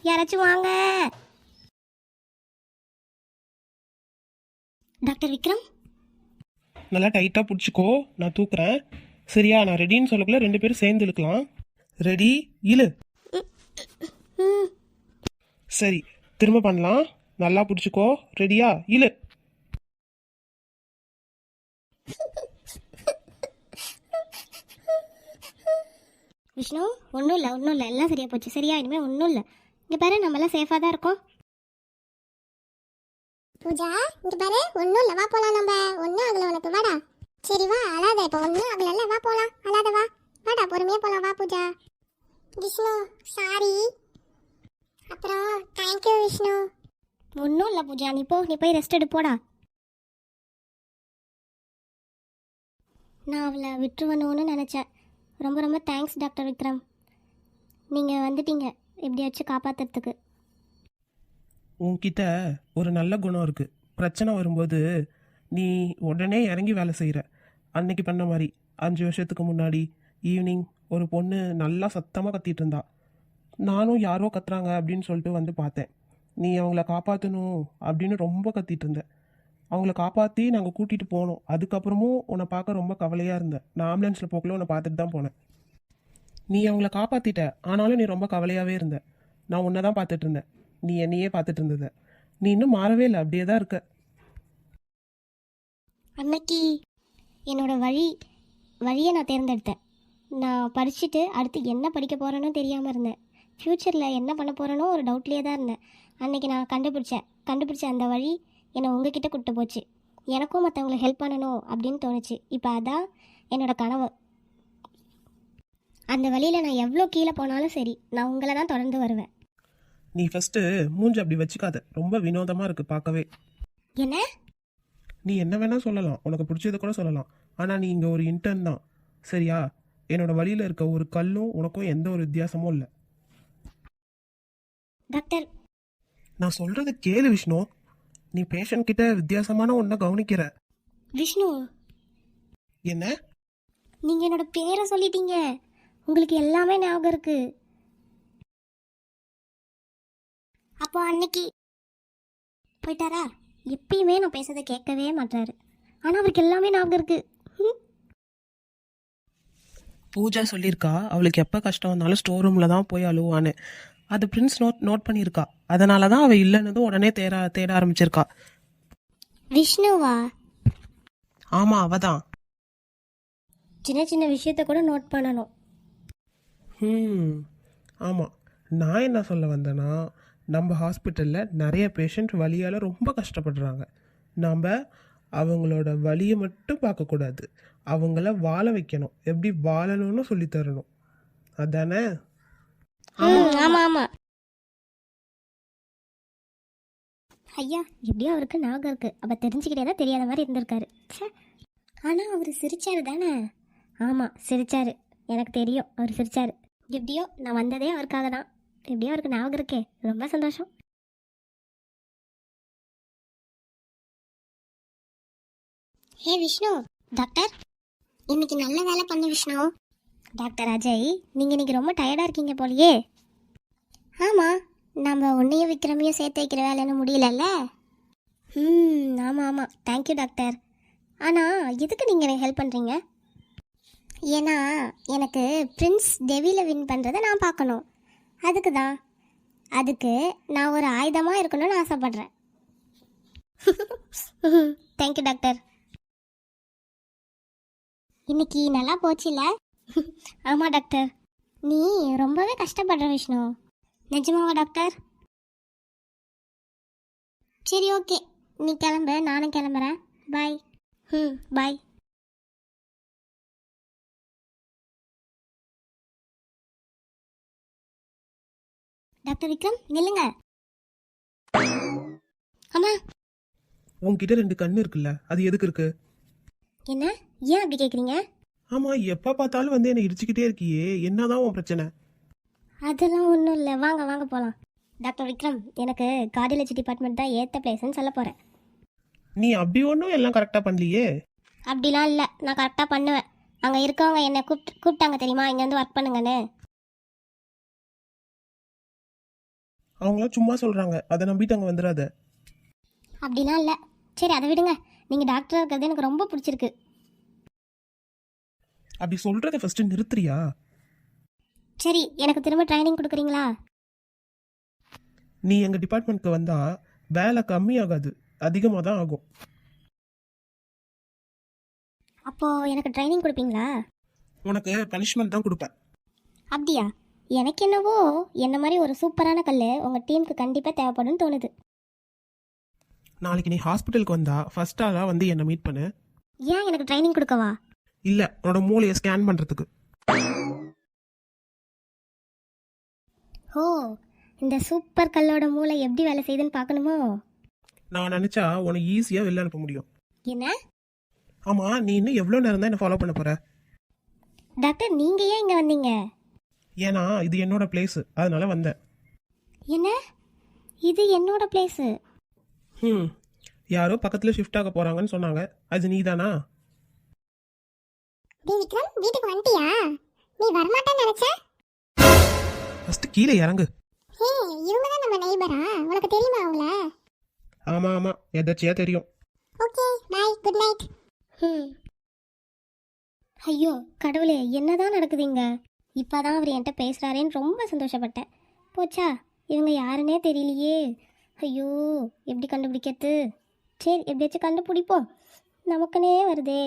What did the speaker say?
யாராச்சும் வாங்க. டாக்டர் விக்ரம், நல்லா டைட்டாக பிடிச்சிக்கோ, நான் தூக்குறேன். சரியா? நான் ரெடின்னு சொல்லக்குள்ள 2 பேரும் சேர்ந்து இழுக்கலாம். ரெடி, இழு. சரி, திரும்ப பண்ணலாம். நல்லா பிடிச்சிக்கோ. ரெடியா? இழு. விஷ்ணு, ஒன்றும் இல்லை, எல்லாம் சரியா போச்சு. சரியா? இனிமேல் ஒன்றும் இல்லை. இங்கே பாரு, நம்மளாம் சேஃபாக தான் இருக்கோம். பூஜா, இங்க பாரு, ஒன்றும் இல்லை, வா போலாம். நம்ம ஒன்றும் ஆகல உனக்கு, வாடா. சரி வா, அழாத. இப்போ ஒன்றும் ஆகல, வா போலாம். அழாத, வா. வாடா, பொறுமையா போலாம், வா பூஜா. விஷ்ணு, சாரி. அப்புறம் தேங்க்யூ விஷ்ணு. ஒன்றும் இல்லை பூஜா, நீ போய் ரெஸ்ட் எடு, போடா. நான் அவளை விட்டுருவணும்னு நினச்சேன். ரொம்ப ரொம்ப தேங்க்ஸ் டாக்டர் விக்ரம். நீங்கள் வந்துட்டீங்க எப்படியாச்சும் காப்பாற்றுறதுக்கு. உன்கிட்ட ஒரு நல்ல குணம் இருக்கு. பிரச்சனை வரும்போது நீ உடனே இறங்கி வேலை செய்கிற. அன்னைக்கு பண்ண மாதிரி 5 வருஷத்துக்கு முன்னாடி ஈவினிங் ஒரு பொண்ணு நல்லா சத்தமாக கத்திட்டு இருந்தா. நானும் யாரோ கத்துறாங்க அப்படின்னு சொல்லிட்டு வந்து பார்த்தேன். நீ அவங்கள காப்பாற்றணும் அப்படின்னு ரொம்ப கத்திட்டு இருந்த. அவங்கள காப்பாற்றி நாங்கள் கூட்டிகிட்டு போனோம். அதுக்கப்புறமும் உன்னை பார்க்க ரொம்ப கவலையாக இருந்தேன். நான் ஆம்புலன்ஸில் போக்கல உன்னை பார்த்துட்டு தான் போனேன். நீ அவங்கள காப்பாற்றிட்ட, ஆனாலும் நீ ரொம்ப கவலையாகவே இருந்த. நான் உன்னை தான் பார்த்துட்டு இருந்தேன், நீ என்னையே பார்த்துட்டு இருந்தத. நீ இன்னும் மாறவே இல்லை, அப்படியே தான் இருக்க. அன்னைக்கு என்னோட வழியை நான் தேர்ந்தெடுத்தேன். நான் படிச்சுட்டு அடுத்து என்ன படிக்க போகிறேனோ தெரியாமல் இருந்தேன். ஃப்யூச்சரில் என்ன பண்ண போகிறேனோ ஒரு டவுட்லேயே தான் இருந்தேன். அன்னைக்கு நான் கண்டுபிடிச்ச அந்த வழி என்னை உங்ககிட்ட கூப்பிட்டு போச்சு. எனக்கும் மற்றவங்களுக்கு ஹெல்ப் பண்ணணும் அப்படின்னு தோணுச்சு. இப்போ அதான் என்னோட கனவு. அந்த வழியில் நான் எவ்வளோ கீழே போனாலும் சரி, நான் உங்களை தான் தொடர்ந்து வருவேன். நீ ஃபஸ்ட்டு மூஞ்சி அப்படி வச்சுக்காத, ரொம்ப வினோதமாக இருக்குது பார்க்கவே. என்ன? நீ என்ன வேணால் சொல்லலாம், உனக்கு பிடிச்சதை கூட சொல்லலாம். ஆனால் நீ இங்கே ஒரு இன்டர்ன் தான், சரியா? என்னோட வழியில் இருக்க ஒரு கல்லும் உனக்கும் எந்த ஒரு வித்தியாசமும் இல்லை. டாக்டர், நான் சொல்கிறத கேளு விஷ்ணு. நீ பேஷண்ட் கிட்ட வித்தியாசமான ஒன்றை கவனிக்கிற. விஷ்ணு, என்ன? நீங்கள் என்னோட பேரை சொல்லிட்டீங்க. உங்களுக்கு எல்லாமே ஞாபகம் இருக்கு. அப்போ அன்னைக்கு போயிட்டாரா? எப்பயுமே நான் பேசுறதை கேட்கவே மாட்டாரு. ஆனால் அவருக்கு எல்லாமே ஞாபகம் இருக்கு. பூஜா சொல்லியிருக்கா அவளுக்கு எப்போ கஷ்டம் வந்தாலும் ஸ்டோர் ரூமில் தான் போய் அழுவான்னு. அது பிரின்ஸ் நோட் பண்ணியிருக்கா. அதனால தான் அவள் இல்லைன்னதும் உடனே தேட ஆரம்பிச்சிருக்கா. விஷ்ணுவா? ஆமாம், அவள் தான். சின்ன சின்ன விஷயத்த கூட நோட் பண்ணணும். ஆமாம். நான் என்ன சொல்ல வந்தேன்னா, நம்ம ஹாஸ்பிட்டலில் நிறைய பேஷண்ட் வலியால் ரொம்ப கஷ்டப்படுறாங்க. நாம் அவங்களோட வலியை மட்டும் பார்க்கக்கூடாது, அவங்கள வாழ வைக்கணும். எப்படி வாழணும்னு சொல்லித்தரணும். அதானே? ஆமாம் ஆமாம். ஐயா, எப்படியோ அவருக்கு ஞாபகம் இருக்கு. அப்போ தெரிஞ்சுக்கிட்டே தான் தெரியாத மாதிரி இருந்திருக்காரு. ஆனால் அவர் சிரிச்சாரு தானே? ஆமாம், சிரிச்சாரு. எனக்கு தெரியும் அவர் சிரிச்சாரு. எப்படியோ நான் வந்ததே அவருக்காக தான். எப்படியோ அவருக்கு ஞாபகம் இருக்கே, ரொம்ப சந்தோஷம். ஹே விஷ்ணு. டாக்டர், இன்னைக்கு நல்ல வேலை பண்ணு விஷ்ணு. டாக்டர் அஜய், நீங்கள் இன்னைக்கு ரொம்ப டயர்டாக இருக்கீங்க போலியே. ஆமாம், நம்ம உன்னையும் விக்ரமையும் சேர்த்து வைக்கிற வேலைன்னு முடியலல்ல. ஆமாம் ஆமாம், தேங்க்யூ டாக்டர். ஆனால் எதுக்கு நீங்கள் எனக்கு ஹெல்ப் பண்ணுறீங்க? ஏன்னா எனக்கு பிரின்ஸ் டெவியில் வின் பண்ணுறதை நான் பார்க்கணும். அதுக்கு நான் ஒரு ஆயுதமாக இருக்கணும்னு ஆசைப்பட்றேன். Thank you doctor. இன்னைக்கு நல்லா போச்சுல்ல? ஆமாம் டாக்டர். நீ ரொம்பவே கஷ்டப்படுற விஷ்ணு. நிஜமாவா டாக்டர்? சரி, ஓகே, நீ கிளம்பு, நானும் கிளம்புறேன். பாய். பாய். டாக்டர் விக்ரம், நில்லுங்க. அம்மா, உன்கிட்ட 2 கண்ணு இருக்குல்ல, அது எதுக்கு இருக்கு? என்ன? ஏன் அப்படி கேட்குறீங்க? ஆமாம், எப்போ பார்த்தாலும் வந்து என்னை இடிச்சுக்கிட்டே இருக்கியே, என்னதான் உன் பிரச்சனை? அதெல்லாம் ஒன்றும் இல்லை, வாங்க வாங்க போகலாம். டாக்டர் விக்ரம், எனக்கு கார்டியாலஜி டிபார்ட்மெண்ட் தான் ஏற்ற பிளேஸ்ன்னு சொல்ல போகிறேன். நீ அப்படி ஒன்றும் எல்லாம் கரெக்டாக பண்ணலையே. அப்படிலாம் இல்லை, நான் கரெக்டாக பண்ணுவேன். அங்கே இருக்கவங்க என்னை கூப்பிட்டாங்க தெரியுமா, இங்கே வந்து ஒர்க் பண்ணுங்கன்னு. அவங்களாம் சும்மா சொல்கிறாங்க, அதை நம்பிட்டு அங்கே வந்துடாத. அப்படிலாம் இல்லை. சரி அதை விடுங்க. நீங்கள் டாக்டராக இருக்கிறது எனக்கு ரொம்ப பிடிச்சிருக்கு. அப்படி சொல்கிறத ஃபஸ்ட்டு நிறுத்துறியா? சரி எனக்கு திரும்ப ட்ரைனிங் கொடுக்குறீங்களா? நீ எங்கள் டிபார்ட்மெண்ட்க்கு வந்தால் வேலை கம்மியாகாது, அதிகமாக தான் ஆகும். அப்போது எனக்கு ட்ரைனிங் கொடுப்பீங்களா? உனக்கு பனிஷ்மெண்ட் தான் கொடுப்பேன். அப்படியா? எனக்கு என்னவோ என்ன மாதிரி ஒரு சூப்பரான கல் உங்கள் டீமுக்கு கண்டிப்பாக தேவைப்படும்னு தோணுது. நாளைக்கு நீ ஹாஸ்பிட்டலுக்கு வந்தா ஃபர்ஸ்ட் ஆளாக வந்து என்னை மீட் பண்ணு. ஏன் எனக்கு ட்ரைனிங் கொடுக்கவா? இல்லை, உன்னோட மூளையை ஸ்கேன் பண்ணுறதுக்கு. ஓ, இந்த சூப்பர் கல்லோட மூளை எப்படி வேலை செய்யுதுன்னு பார்க்கணுமோ? நான் நினச்சா உன்னை ஈஸியாக வெளில அனுப்ப முடியும். என்ன? ஆமாம், நீ இன்னும் எவ்வளோ நேரம் தான் என்னை ஃபாலோ பண்ண போகிற? டாக்டர் நீங்கள் ஏன் இங்கே வந்தீங்க? ஏன்னா இது என்னோட பிளேஸு, அதனால வந்தேன். என்ன? இது என்னோட பிளேஸு? யாரோ பக்கத்தில் ஷிஃப்ட் ஆக போகிறாங்கன்னு சொன்னாங்க, அது நீ தானா? டேய் விக்ரம், வீட்டுக்கு வந்துட்டியா? நீ வரமாட்டேன்னு நினைச்ச. ஃபஸ்ட்டு கீழே இறங்கு. ஹே, இவங்க தான் நம்ம நெய்பரா? உனக்கு தெரியுமா அவங்கள? ஆமாம் ஆமாம், எதாச்சியாக தெரியும். Okay, bye, good night. ஐயோ கடவுளே, என்னதான் நடக்குதுங்க? இப்போதான் அவர் என்கிட்ட பேசுகிறாரேன்னு ரொம்ப சந்தோஷப்பட்டேன். போச்சா, இவங்க யாருன்னே தெரியலையே. ஐயோ, எப்படி கண்டுபிடிக்கிறது? சரி எப்படியாச்சும் கண்டுபிடிப்போம். நமக்குனே வருதே.